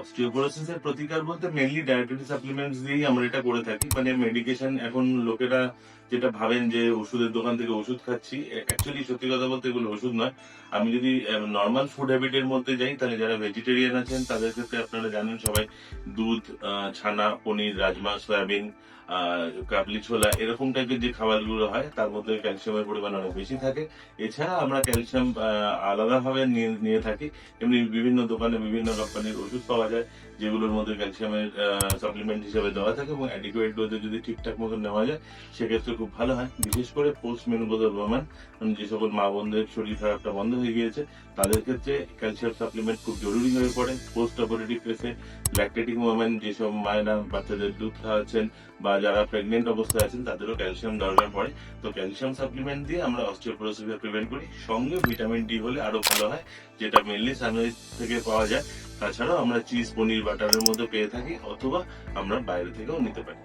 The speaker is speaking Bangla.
অস্টিওপোরোসিসের প্রতিকার বলতে মেইনলি ডায়েটারি সাপ্লিমেন্টস দিয়েই আমরা এটা করে থাকি। মানে মেডিকেশন এখন লোকেরা যেটা ভাবেন যে ওষুধের দোকান থেকে ওষুধ খাচ্ছি, অ্যাকচুয়ালি সত্যি কথা বলতে এগুলো ওষুধ নয়। আমি যদি নর্মাল ফুড হ্যাবিটের মধ্যে যাই, তাহলে যারা ভেজিটেরিয়ান আছেন তাদের ক্ষেত্রে আপনারা জানেন সবাই দুধ, ছানা, পনির, রাজমা, সয়াবিন, কাবলি ছোলা এরকম টাইপের যে খাবারগুলো হয় তার মধ্যে ক্যালসিয়ামের পরিমাণ অনেক বেশি থাকে। এছাড়া আমরা ক্যালসিয়াম আলাদাভাবে নিয়ে থাকি। এমনি বিভিন্ন দোকানে বিভিন্ন কোম্পানির ওষুধ পাওয়া যায়, যেগুলোর মধ্যে ক্যালসিয়ামের সাপ্লিমেন্ট হিসেবে দেওয়া থাকে, এবং অ্যাডিকুয়েট ডোজে যদি ঠিকঠাক মতো নেওয়া যায় সেক্ষেত্রে খুব ভালো হয়। বিশেষ করে পোস্ট মেনোপজাল ওমেন, যে সকল মা বোনদের শরীর খারাপটা বন্ধ হয়ে গিয়েছে, তাদের ক্ষেত্রে ক্যালসিয়াম সাপ্লিমেন্ট খুব জরুরি হয়ে পড়ে। পোস্ট অপারেটিভ ফেসে ল্যাকটেটিং ওমেন, যেসব মায়েরা বাচ্চাদের দুধ খাওয়াচ্ছেন বা যারা প্রেগনেন্ট অবস্থায় আছেন, তাদেরও ক্যালসিয়াম দরকার পড়ে। তো ক্যালসিয়াম সাপ্লিমেন্ট দিয়ে আমরা অস্টিওপোরোসিস প্রিভেন্ট করি। সঙ্গে ভিটামিন ডি হলে আরো ভালো হয়, যেটা মেনলি সানরাইজ থেকে পাওয়া যায়। তাছাড়াও আমরা চিজ, পনির, বাটারের মধ্যে পেয়ে থাকি, অথবা আমরা বাইরে থেকেও নিতে পারি।